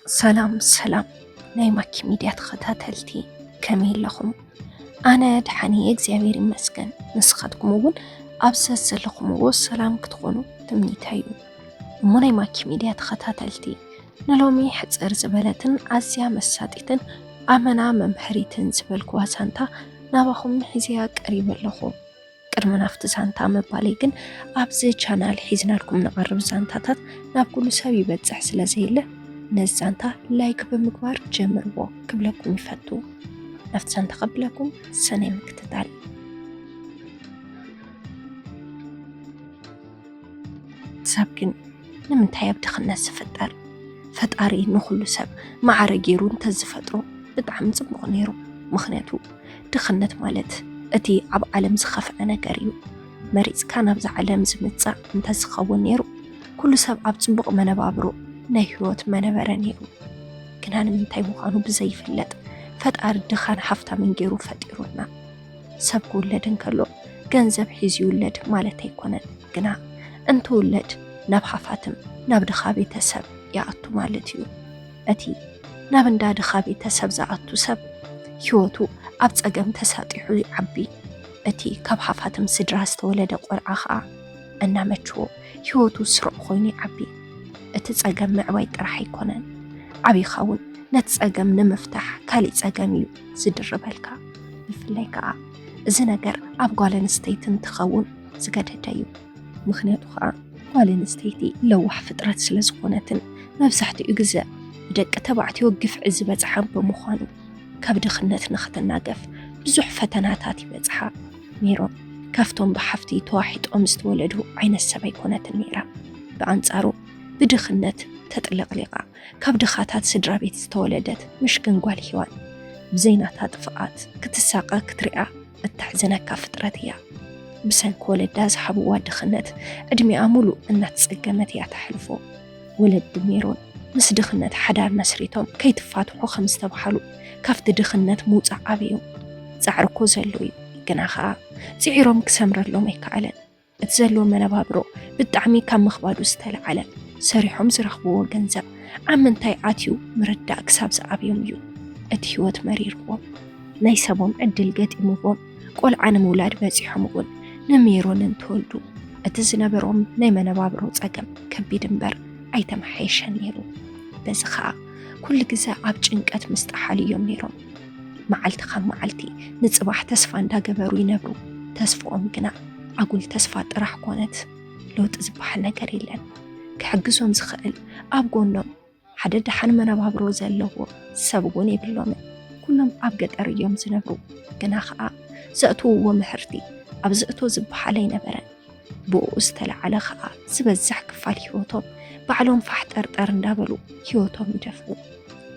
سلام ناي ماكي ميديا تخاتلتي كميل لكم أنا دحاني إكزيابير مسكن نسختكم وون أبسس لكم والسلام كتكونوا تمنيتايو ناي ماكي ميديا تخاتلتي نلومي حصر زبلتن عزيا مساتيتن أمنا ممحريتن زبل كواسانتا نابخم حزيا قريب لكم ቅድመ ናፍቲ ዛንታ መባለይ ግን ኣብዚ ቻናል ሒዝናልኩም ንቐርብ ዛንታታት ናብ ኩሉ ሰብ ይበፅሕ ስለዘይለ ነዚ ዛንታ ላይክ ብምግባር ጀምርዎ ክብለኩም ይፈቱ ናፍቲ ዛንታ ቀብለኩም ሰናይ ምክትታል ሰብ ግን ንምንታይ ኣብ ድኽነት ዝፍጠር ፈጣሪ ንኹሉ ሰብ ማዕረ ገይሩ እንተዝፈጥሮ ብጣዕሚ ጽቡቕ ነይሩ ምኽንያቱ ድኽነት ማለት እቲ ኣብ ዓለም ዝኸፍአ ነገር እዩ መሪጽካ ናብዚ ዓለም ዝምጻእ እንተዝኸውን ነይሩ ኩሉ ሰብ ኣብ ጽቡቕ መነባብሮ ናይ ህይወት መነበረ ነይሩ ግና ንምንታይ ምዃኑ ብዘይፍለጥ ፈጣሪ ድኻን ሓፍታምን ገይሩ ፈጢሩና ሰብ ክውለድ እንከሎ ገንዘብ ሒዙ ይውለድ ማለት ኣይኮነን ግና እንትውለድ ናብ ሓፋትም ናብ ድኻ ቤተሰብ ይኣቱ ማለት እዩ እቲ ናብ እንዳ ድኻ ቤተሰብ ዝኣቱ ሰብ ህይወቱ ኣብ ጸገም ተሳጢሑ ይዓቢ እቲ ካብ ሓፋትም ስድራ ዝተወለደ ቆልዓ ኸዓ እናመችዎ ህይወቱ ስሩዕ ኮይኑ ይዓቢ እቲ ጸገም ምዕባይ ጥራሕ ኣይኮነን ዓቢኻ እውን ነቲ ጸገም ንምፍታሕ ካሊእ ጸገም እዩ ዝድርበልካ ብፍላይ ከዓ እዚ ነገር ኣብ ጓል ኣንስተይቲ እንትኸውን ዝገደደ እዩ ምኽንያቱ ከዓ ጓል ኣንስተይቲ ለዋሕ ፍጥረት ስለ ዝኾነትን መብዛሕትኡ ግዜ ደቂ ተባዕትዮ ግፍዒ ዝበፅሐን ብምዃኑ ካብ ድኽነት ንኽትናገፍ ብዙሕ ፈተናታት ይበፅሓ ሜሮን ካፍቶም ብሓፍቲ ተዋሒጦም ዝተወለዱ ዓይነት ሰብ ኣይኮነትን ነይራ ብኣንጻሩ ብድኽነት ተጥለቕሊቓ ካብ ድኻታት ስድራ ቤት ዝተወለደት ምሽክን ጓል ሂዋን ብዘይናታ ጥፍኣት ክትሳቐ ክትሪኣ እተሕዘነካ ፍጥረት እያ ብሰንኪ ወለዳ ዝሓብዋ ድኽነት ዕድሚኣ ሙሉእ እናተጸገመት እያ ተሕልፎ ወለዲ ሜሮን ምስ ድኽነት ሓዳር መስሪቶም ከይትፋትሑ ከም ዝተባሃሉ ካብቲ ድኽነት ምውፃእ ኣብዮም ፃዕርኮ ዘሎ እዩ ግና ኸዓ ፅዒሮም ክሰምረሎም ኣይከኣለን እቲ ዘለዎ መነባብሮ ብጣዕሚ ካብ ምኽባዱ ዝተለዓለ ሰሪሖም ዝረኽብዎ ገንዘብ ኣብ ምንታይ ኣትዩ ምርዳእ ክሳብ ዝኣብዮም እዩ እቲ ህይወት መሪርዎም ናይ ሰቦም ዕድል ገጢምዎም ቆልዓ ንምውላድ በፂሖም እውን ንሜሮን እንትወልዱ እቲ ዝነበሮም ናይ መነባብሮ ጸገም ከቢድ እምበር ኣይተመሓየሸን ነይሩ በዚ ኸዓ ኩሉ ግዜ ኣብ ጭንቀት ምስጣሓል እዮም ነይሮም መዓልቲ ካብ መዓልቲ ንጽባሕ ተስፋ እንዳገበሩ ይነብሩ ተስፋኦም ግና ኣጉል ተስፋ ጥራሕ ኮነት ለውጢ ዝበሃል ነገር የለን ክሕግዞም ዝኽእል ኣብ ጎኖም ሓደ ድሓን መነባብሮ ዘለዎ ሰብ እውን የብሎምን ኩሎም ኣብ ገጠር እዮም ዝነብሩ ግና ኸዓ ዘእትውዎ ምህርቲ ኣብ ዘእቶ ዝበሃል ኣይነበረን ብኡ ዝተለዓለ ኸዓ ዝበዝሕ ክፋል ህይወቶም ባዕሎም ፋሕጠርጠር እንዳበሉ ህይወቶም ይደፍኡ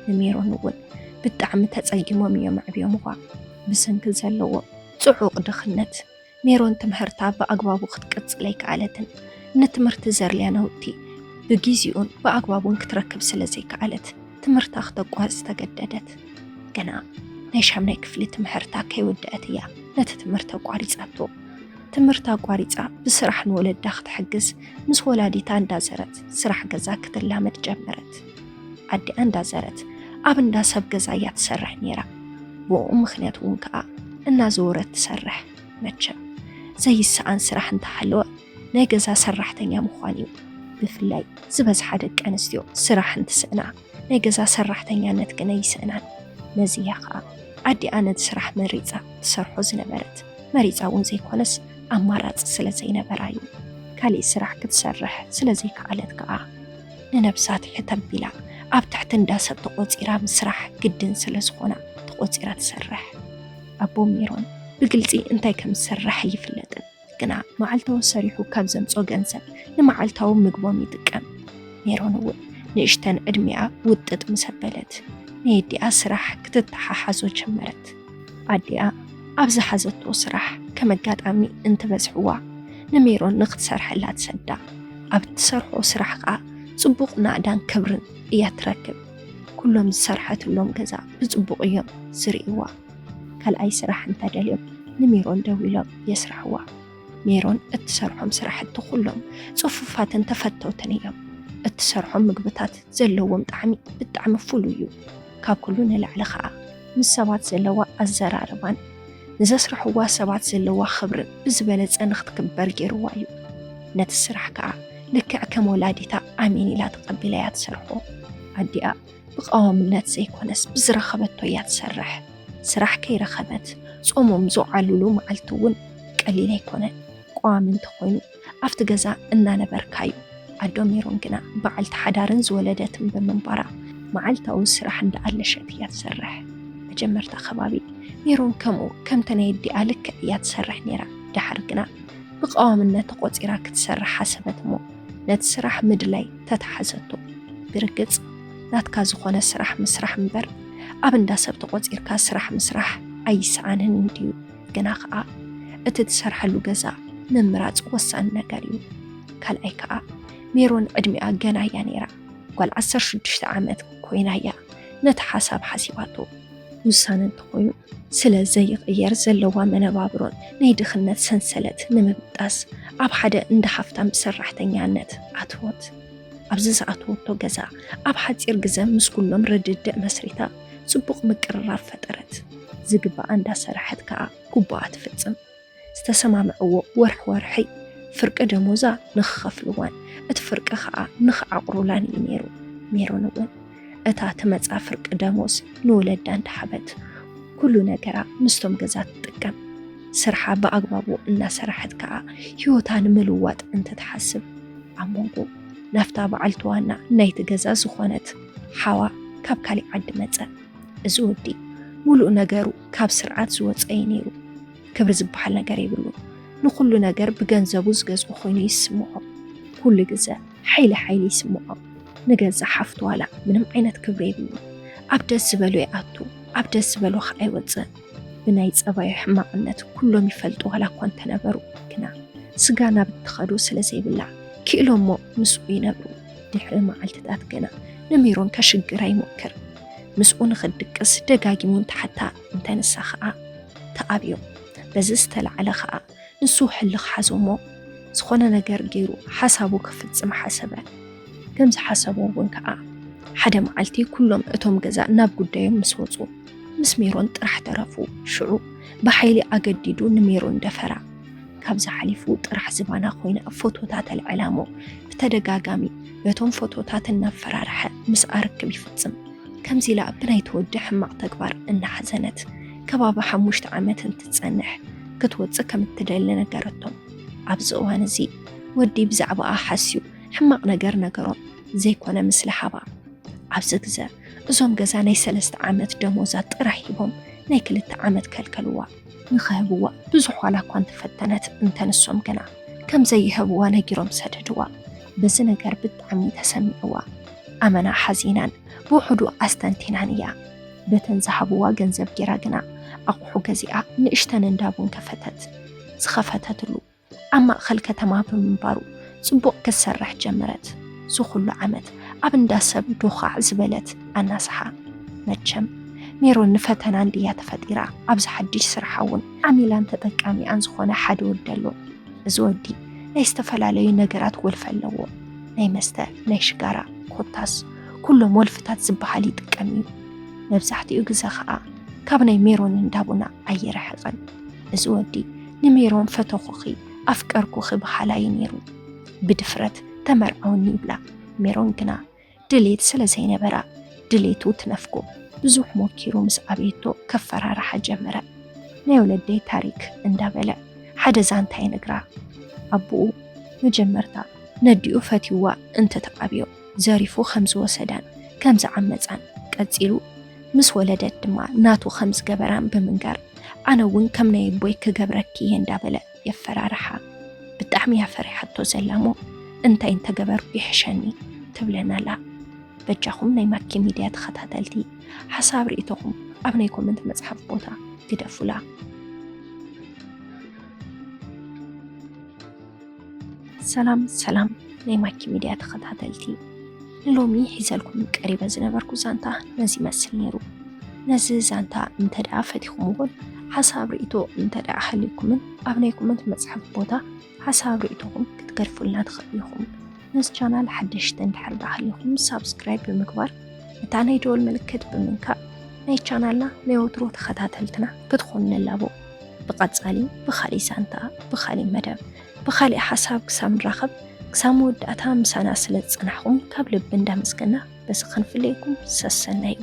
ንሜሮን እውን ብጣዕሚ ተጸጊሞም እዮም ዕብዮም እኳ ብሰንኪ ዘለዎ ጽዑቕ ድኽነት ሜሮን ትምህርታ ብኣግባቡ ክትቅጽል ኣይከኣለትን ንትምህርቲ ዘድልያ ናውቲ ብግዚኡን ብኣግባቡን ክትረክብ ስለዘይከኣለት ትምህርታ ክተቋርጽ ተገደደት ግና ናይ 8ይ ክፍሊ ትምህርታ ከይወድአት እያ ነቲ ትምህርቲ ኣቋሪጻቶ ትምህርታ ኣቋሪጻ ብስራሕ ንወለዳ ክትሕግዝ ምስ ወላዲታ እንዳዘረት ስራሕ ገዛ ክትላመድ ጀመረት ኣዲኣ እንዳዘረት ኣብ እንዳ ሰብ ገዛ እያ ትሰርሕ ነይራ ብኡ ምኽንያት እውን ከዓ እናዘወረት ትሰርሕ መቸም ዘይሰኣን ስራሕ እንተሃለወ ናይ ገዛ ሰራሕተኛ ምዃን እዩ ብፍላይ ዝበዝሓ ደቂ ኣንስትዮ ስራሕ እንትስእና ናይ ገዛ ሰራሕተኛነት ግና ይስእናን ነዚ እያ ከዓ ኣዲኣ ነቲ ስራሕ መሪፃ ትሰርሖ ዝነበረት መሪፃ እውን ዘይኮነስ ኣማራፂ ስለ ዘይነበራ እዩ ካሊእ ስራሕ ክትሰርሕ ስለዘይከኣለት ከዓ ንነብሳት ሕተቢላ ኣብ ትሕቲ እንዳ ሰብ ተቖፂራ ምስራሕ ግድን ስለ ዝኾና ተቖፂራ ትሰርሕ ኣቦ ሜሮን ብግልፂ እንታይ ከም ዝሰርሕ ይፍለጥን ግና መዓልታዊ ሰሪሑ ካብ ዘምጾ ገንዘብ ንመዓልታዊ ምግቦም ይጥቀም ሜሮን እውን ንእሽተን ዕድሚኣ ውጥጥ ምሰበለት ንየዲኣ ስራሕ ክትተሓሓዞ ጀመረት ኣዲኣ ኣብ ዝሓዘቶ ስራሕ ከመጋጣሚ እንትበዝሕዋ ንሜሮን ንኽትሰርሐላ ትሰዳ ኣብ ትሰርሖ ስራሕ ከዓ ጽቡቕ ናዕዳን ክብርን እያ ትረክብ ኩሎም ዝሰርሐትሎም ገዛ ብጽቡቕ እዮም ዝርእዋ ካልኣይ ስራሕ እንተደልዮም ንሜሮን ደው ኢሎም የስርሕዋ ሜሮን እትሰርሖም ስራሕቲ ኩሎም ጽፉፋትን ተፈተውትን እዮም እትሰርሖም ምግብታት ዘለዎም ጣዕሚ ብጣዕሚ ፍሉይ እዩ። ካብ ኩሉ ንላዕሊ ከዓ ምስ ሰባት ዘለዋ ኣዘራርባን ንዘስርሕዋ ሰባት ዘለዋ ክብርን ብዝበለፀ ንኽትክበር ገይርዋ እዩ። ነቲ ስራሕ ከዓ ልክዕ ከም ወላዲታ ኣሜን ኢላ ተቐቢላ እያ ትሰርሖ። ኣዲኣ ብቀዋምነት ዘይኮነስ ብዝረኸበቶ እያ ትሰርሕ። ስራሕ ከይረኸበት ጾሞም ዝውዓልሉ መዓልቲ እውን ቀሊል ኣይኮነን። ቀዋሚ እንተኾይኑ ኣብቲ ገዛ እናነበርካ እዩ። ኣዶ ሜሮን ግና በዓልቲ ሓዳርን ዝወለደትን ብምንባራ መዓልታዊ ስራሕ እንዳኣለሸት እያ ትሰርሕ። መጀመርታ ከባቢ ሜሮን ከምኡ ከምቲ ናይ ኣዲኣ ልክዕ እያ ትሰርሕ ነይራ። ድሓር ግና ብቀዋምነት ተቆፂራ ክትሰርሕ ሓሰበት እሞ ነቲ ስራሕ ምድላይ ተተሓዘቶ። ብርግፅ ናትካ ዝኾነ ስራሕ ምስራሕ እምበር ኣብ እንዳ ሰብ ተቆፂርካ ስራሕ ምስራሕ ኣይሰኣንን እንድዩ። ግና ከዓ እቲ ትሰርሐሉ ገዛ ምምራፅ ወሳኒ ነገር እዩ። ካልኣይ ከዓ ሜሮን ዕድሚኣ ገና እያ ነይራ። ጓል 16 ዓመት ኮይና እያ ነቲ ሓሳብ ሓሲባቶ። ውሳነ እንተኾይኑ ስለ ዘይቕየር ዘለዋ መነባብሮን ናይ ድኽነት ሰንሰለት ንምብጣስ ኣብ ሓደ እንዳ ሃፍታም ሰራሕተኛነት ኣትወት። ኣብዚ ዝኣትወቶ ገዛ ኣብ ሓፂር ግዜ ምስ ኩሎም ርድድእ መስሪታ ጽቡቕ ምቅርራብ ፈጠረት። ዝግባኣ እንዳሰርሐት ከዓ ጉባኣ ትፍፅም። ዝተሰማምዕዎ ወርሒ ወርሒ ፍርቂ ደሞዛ ንኽኸፍልዋን እቲ ፍርቂ ከዓ ንኽዓቕሩላን እዩ ነይሩ። ሜሮን እውን እታ ትመፃ ፍርቂ ደሞዝ ንወለዳ እንዳሓበት ኩሉ ነገራ ምስቶም ገዛ ትጥቀም። ስርሓ ብኣግባቡ እናሰርሐት ከዓ ሂወታ ንምልዋጥ እንትትሓስብ ኣብ መንጎ ናፍታ በዓልቲ ዋና ናይቲ ገዛ ዝኾነት ሓዋ ካብ ካሊእ ዓዲ መፀ። እዚ ወዲ ሙሉእ ነገሩ ካብ ስርዓት ዝወፀየ ነይሩ። ክብሪ ዝበሃል ነገር ይብሉ። ንኩሉ ነገር ብገንዘቡ ዝገዝኦ ኮይኑ ይስምዖ። ኩሉ ግዜ ሓይሊ ይስምዖ። ንገዛ ሓፍቱ ዋላ ምንም ዓይነት ክብሪ ይብሉ። ኣብ ደስ ዝበሎ ይኣቱ፣ ኣብ ደስ ዝበሎ ከዓ ይወፅእ። ብናይ ፀባዩ ሕማቕነት ኩሎም ይፈልጡ ዋላ እኳ እንተነበሩ ግና ስጋ ናብ እትኸዱ ስለ ዘይብላ ክኢሎሞ ምስኡ ይነብሩ። ድሕሪ መዓልትታት ገና ንሜሮን ከሽግራ ይሞክር። ምስኡ ንኽድቅስ ደጋጊሙ እንተሓታ እንተንሳ ከዓ ተኣብዮ። በዚ ዝተለዓለ ከዓ ንሱ ሕልኽ ሓዞሞ ዝኾነ ነገር ገይሩ ሓሳቡ ክፍፅም ሓሰበ። ከምዚ ሓሰቦ እውን ከዓ ሓደ መዓልቲ ኩሎም እቶም ገዛ ናብ ጉዳዮም ምስ ወፁ ምስ ሜሮን ጥራሕ ተረፉ። ሽዑ ብሓይሊ ኣገዲዱ ንሜሮን ደፈራ። ካብዚ ሓሊፉ ጥራሕ ዝባና ኮይና ፎቶታት ኣልዕላሞ ብተደጋጋሚ በቶም ፎቶታት እናፈራርሐ ምስ ኣርክብ ይፍፅም። ከምዚ ኢላ ብናይ ተወዲ ሕማቕ ተግባር እናሓዘነት ከባቢ 5 ዓመት እንትፀንሕ ክትወፅእ ከም እትደሊ ነገረቶም። ኣብዚ እዋን እዚ ወዲ ብዛዕባኣ ሓስዩ ሕማቕ ነገር ነገሮም ዘይኮነ ምስሊ ሃባ። ኣብዚ ግዜ እዞም ገዛ ናይ 3 ዓመት ደሞዛ ጥራሕ ሂቦም ናይ 2 ዓመት ከልከልዋ። ንኽህብዋ ብዙሕ ዋላ እኳ እንተፈተነት እንተንሶም ገና ከም ዘይህብዋ ነጊሮም ሰደድዋ። በዚ ነገር ብጣዕሚ ተሰሚዕዋ። ኣመና ሓዚናን ብውሕዱ ኣስተንቲናን እያ። በተን ዝሃብዋ ገንዘብ ጌራ ግና ኣቑሑ ገዚኣ ንእሽተን እንዳቡን ከፈተት። ዝኸፈተትሉ ኣብ ማእኸል ከተማ ብምንባሩ ጽቡቕ ክትሰርሕ ጀመረት። ዝኹሉ ዓመት ኣብ እንዳ ሰብ ዶኻዕ ዝበለት ኣናስሓ። መቸም ሜሮን ንፈተና እንድያ ተፈጢራ ኣብዚ ሓድሽ ስርሓ እውን ዓሚላን ተጠቃሚኣን ዝኾነ ሓደ ወዲ ኣሎ። እዚ ወዲ ናይ ዝተፈላለዩ ነገራት ወልፊ ኣለዎ። ናይ መስተ፣ ናይ ሽጋራ ኮታስ ኩሎም ወልፍታት ዝበሃል ይጥቀም እዩ። መብዛሕትኡ ግዜ ከዓ ካብ ናይ ሜሮን እንዳቡና ኣይረሕቕን። እዚ ወዲ ንሜሮን ፈተኹኺ ኣፍቀርኩኺ በሃላይ ነይሩ። ብድፍረት ተመርዓውኒ ይብላ። ሜሮን ግና ድሌት ስለ ዘይነበራ ድሌቱ ትነፍጎ። ብዙሕ ሞኪሩ ምስ ኣቤቶ ከፈራርሓ ጀመረ። ናይ ወለደይ ታሪክ እንዳበለ ሓደ ዛንታ ይነግራ። ኣቦኡ መጀመርታ ነዲኡ ፈቲዋ እንትተኣብዮ ዘሪፉ ከም ዝወሰዳን ከም ዝዓመፃን ቀፂሉ ምስ ወለደት ድማ ናቱ ከም ዝገበራን ብምንጋር ኣነ እውን ከም ናይ ቦይ ክገብረኪ እየ እንዳበለ የፈራርሓ። ብጣዕሚ ያፈሪሓቶ ዘላሞ እንታይ እንተገበርኩ ይሕሸኒ ትብለናላ። በጃኹም ናይ ማኪ ሚድያ ተኸታተልቲ ሓሳብ ርእቶኹም ኣብ ናይ ኮመንት መጽሓፍ ቦታ ግደፉላ። ሰላም ናይ ማኪ ሚድያ ተኸታተልቲ፣ ንሎሚ ሒዘልኩም ቀሪበ ዝነበርኩ ዛንታ ነዚ መስል ነይሩ። ነዚ ዛንታ እንተደኣ ፈቲኹምዎን ሓሳብ ርእቶ እንተደኣ ሃልይኩምን ኣብ ናይ ኮመንት መጽሓፍ ቦታ ሓሳብ ርእቶኹም ክትገድፉልና ትኽእሉ ኢኹም። نس channel حدشتن تحرد أخليكم سبسكرايب بمكبر نتعني دول ملكت بمنكا ناي channelنا نيوترو تخطاتلتنا بتخون اللابو بقصالي بخالي سانتا بخالي مدب بخالي حساب كسام رخب كسامود أتام سانا سلت صنحكم قبل بندا مسكنا بس خنفليكم سسنايو